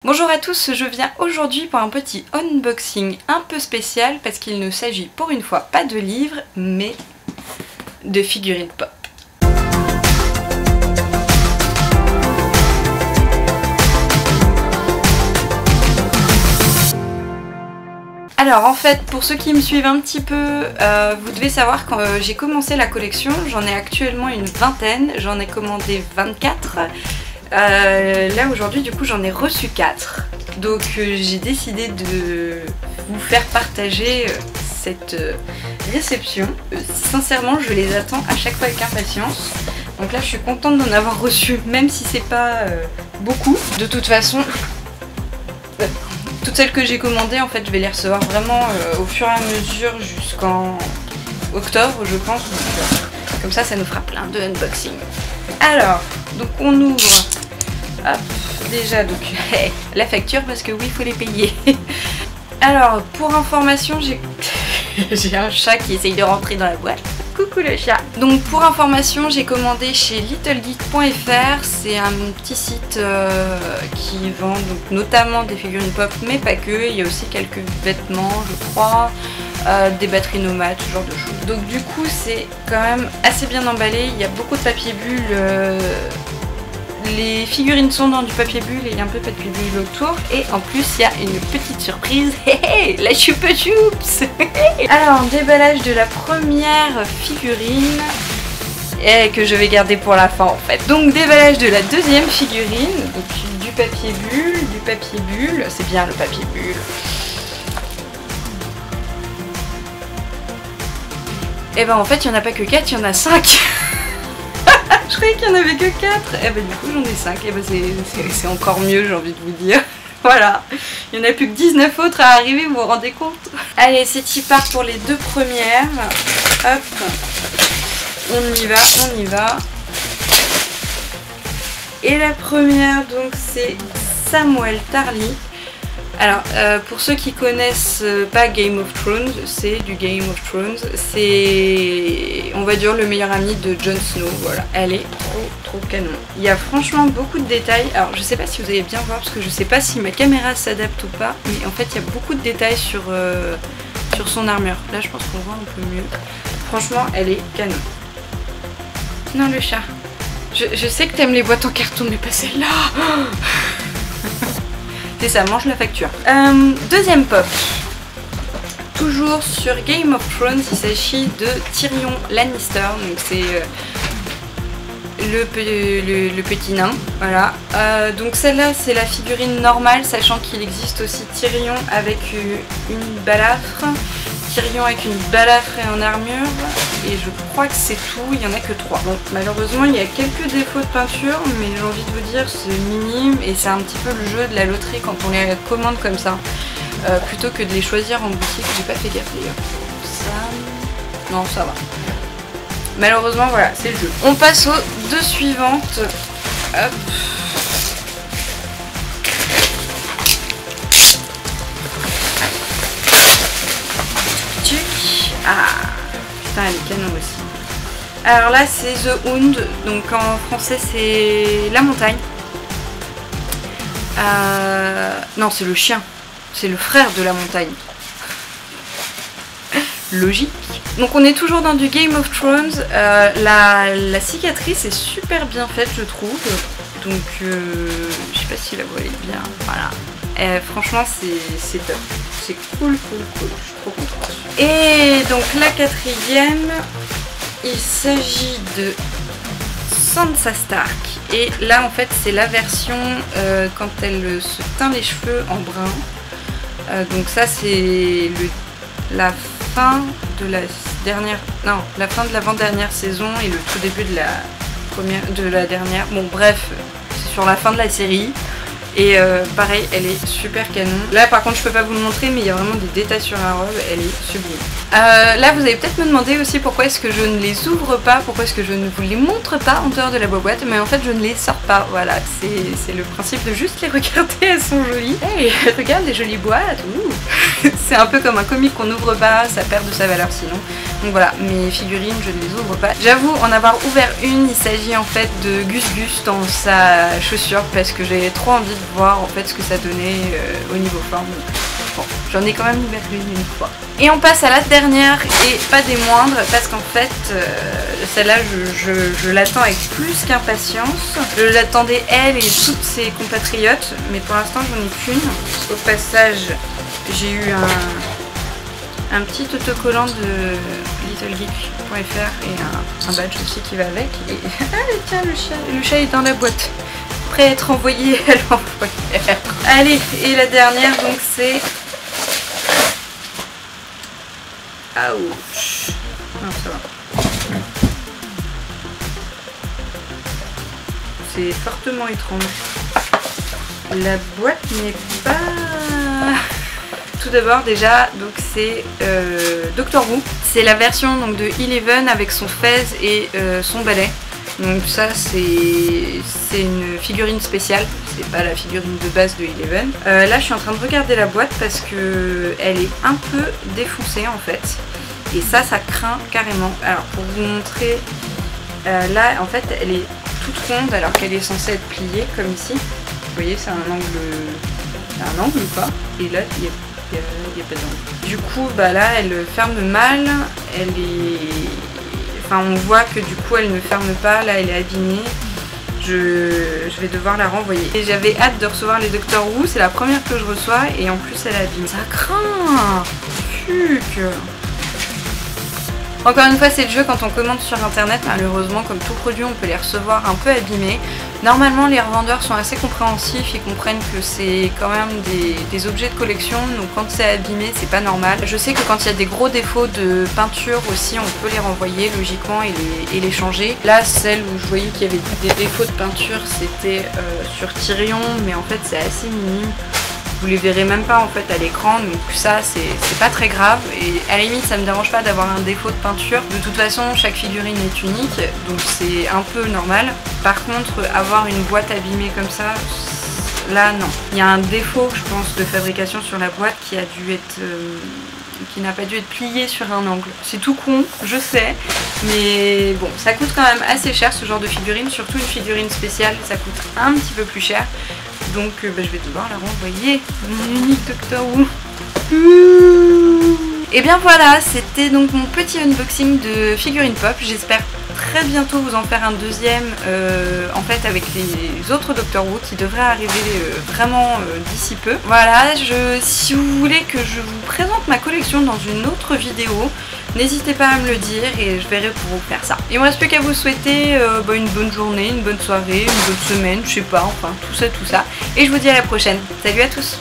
Bonjour à tous, je viens aujourd'hui pour un petit unboxing un peu spécial parce qu'il ne s'agit pour une fois pas de livres mais de figurines pop. Alors en fait, pour ceux qui me suivent un petit peu, vous devez savoir quand j'ai commencé la collection, j'en ai actuellement une vingtaine, j'en ai commandé 24. Là aujourd'hui du coup j'en ai reçu 4. Donc j'ai décidé de vous faire partager cette réception. Sincèrement je les attends à chaque fois avec impatience. Donc là je suis contente d'en avoir reçu même si c'est pas beaucoup. De toute façon toutes celles que j'ai commandées en fait je vais les recevoir vraiment au fur et à mesure jusqu'en octobre je pense. Donc, comme ça nous fera plein de unboxing. Alors donc on ouvre. Hop, déjà donc la facture parce que oui il faut les payer. Alors pour information j'ai un chat qui essaye de rentrer dans la boîte. Coucou le chat. Donc pour information j'ai commandé chez littlegeek.fr. C'est un petit site qui vend donc notamment des figurines pop mais pas que. Il y a aussi quelques vêtements je crois, des batteries nomades, ce genre de choses. Donc du coup c'est quand même assez bien emballé. Il y a beaucoup de papier bulle. Les figurines sont dans du papier bulle et il y a un peu de papier bulle autour. Et en plus il y a une petite surprise. La choupa choups. Alors déballage de la première figurine et que je vais garder pour la fin en fait. Donc déballage de la deuxième figurine. Donc du papier bulle. C'est bien le papier bulle. Et ben en fait il n'y en a pas que 4, il y en a 5. Je croyais qu'il n'y en avait que 4. Et bah du coup j'en ai 5. Et bah c'est encore mieux j'ai envie de vous dire. Voilà. Il n'y en a plus que 19 autres à arriver, vous vous rendez compte? Allez c'est y part pour les deux premières. Hop. On y va. Et la première donc c'est Samuel Tarly. Alors pour ceux qui connaissent pas Game of Thrones, c'est du Game of Thrones, c'est on va dire le meilleur ami de Jon Snow, voilà, elle est trop canon. Il y a franchement beaucoup de détails, alors je sais pas si vous allez bien voir parce que je sais pas si ma caméra s'adapte ou pas, mais en fait il y a beaucoup de détails sur son armure, là je pense qu'on voit un peu mieux. Franchement elle est canon. Non le chat, je sais que t'aimes les boîtes en carton mais pas celle-là. C'est ça, mange la facture. Deuxième pop. Toujours sur Game of Thrones, il s'agit de Tyrion Lannister. Donc c'est le petit nain. Voilà. Donc celle-là, c'est la figurine normale, sachant qu'il existe aussi Tyrion avec une balafre. Tyrion avec une balafre et en armure. Et je crois que c'est tout, il n'y en a que 3. Donc malheureusement il y a quelques défauts de peinture, mais j'ai envie de vous dire c'est minime et c'est un petit peu le jeu de la loterie quand on les commande comme ça. Plutôt que de les choisir en boutique, j'ai pas fait gaffe d'ailleurs. Ça... Non ça va. Malheureusement voilà, c'est le jeu. On passe aux deux suivantes. Hop. Ah putain elle est canon aussi. Alors là c'est The Hound, donc en français c'est la montagne. Non c'est le chien, c'est le frère de la montagne. Logique. Donc on est toujours dans du Game of Thrones. La cicatrice est super bien faite je trouve. Donc je sais pas si la voix est bien. Voilà. Franchement c'est top. C'est cool. Je suis trop contente. Et donc la quatrième, il s'agit de Sansa Stark. Et là en fait c'est la version quand elle se teint les cheveux en brun. Donc ça c'est la fin de la dernière, non la fin de l'avant-dernière saison et le tout début de la dernière. Bon bref, c'est sur la fin de la série. Et pareil, elle est super canon. Là par contre je peux pas vous le montrer mais il y a vraiment des détails sur la robe, elle est sublime. Là vous allez peut-être me demander aussi pourquoi est-ce que je ne les ouvre pas, pourquoi est-ce que je ne vous les montre pas en dehors de la boîte. Mais en fait je ne les sors pas, voilà, c'est le principe de juste les regarder, elles sont jolies. Hey, regarde les jolies boîtes. C'est un peu comme un comic qu'on n'ouvre pas, ça perd de sa valeur sinon. Donc voilà, mes figurines, je ne les ouvre pas. J'avoue en avoir ouvert une, il s'agit en fait de Gus Gus dans sa chaussure parce que j'avais trop envie de voir en fait ce que ça donnait au niveau forme. Bon, j'en ai quand même ouvert une fois. Et on passe à la dernière et pas des moindres parce qu'en fait celle-là je l'attends avec plus qu'impatience. Je l'attendais elle et toutes ses compatriotes, mais pour l'instant j'en ai qu'une. Au passage j'ai eu un petit autocollant de littlegeek.fr et un badge aussi qui va avec. Et allez tiens, le chat est dans la boîte, prêt à être envoyé à l'envoyeur. Allez, et la dernière donc c'est... Ouch. Non, ça va. C'est fortement étrange. La boîte n'est pas... Tout d'abord déjà, donc c'est Doctor Who. C'est la version donc, de Eleven avec son fez et son balai. Donc ça c'est une figurine spéciale, c'est pas la figurine de base de Eleven. Là je suis en train de regarder la boîte parce que elle est un peu défoncée en fait. Et ça craint carrément. Alors pour vous montrer, là en fait elle est toute ronde alors qu'elle est censée être pliée comme ici. Vous voyez c'est un angle ou pas. Et là il n'y a pas d'angle. Du coup bah là elle ferme mal, elle est... Enfin, on voit que du coup elle ne ferme pas, là elle est abîmée. Je vais devoir la renvoyer. Et j'avais hâte de recevoir les Doctor Who, c'est la première que je reçois et en plus elle est abîmée. Ça craint. Fuck. Encore une fois c'est le jeu quand on commande sur internet, malheureusement comme tout produit on peut les recevoir un peu abîmés. Normalement les revendeurs sont assez compréhensifs, ils comprennent que c'est quand même des objets de collection, donc quand c'est abîmé c'est pas normal. Je sais que quand il y a des gros défauts de peinture aussi on peut les renvoyer logiquement et les changer. Là celle où je voyais qu'il y avait des défauts de peinture c'était sur Tyrion, mais en fait c'est assez minime. Vous les verrez même pas en fait à l'écran, donc ça c'est pas très grave et à la limite ça me dérange pas d'avoir un défaut de peinture. De toute façon chaque figurine est unique donc c'est un peu normal. Par contre avoir une boîte abîmée comme ça, là non. Il y a un défaut je pense de fabrication sur la boîte qui a dû être... qui n'a pas dû être plié sur un angle. C'est tout con, je sais, mais bon, ça coûte quand même assez cher ce genre de figurine, surtout une figurine spéciale, ça coûte un petit peu plus cher. Donc bah, je vais devoir la renvoyer, mon unique Doctor Who. Et bien voilà, c'était donc mon petit unboxing de figurines pop. J'espère très bientôt vous en faire un deuxième en fait avec les autres Doctor Who qui devraient arriver vraiment d'ici peu. Voilà, si vous voulez que je vous présente ma collection dans une autre vidéo, n'hésitez pas à me le dire et je verrai pour vous faire ça. Il me reste plus qu'à vous souhaiter une bonne journée, une bonne soirée, une bonne semaine, je sais pas, enfin tout ça. Et je vous dis à la prochaine. Salut à tous!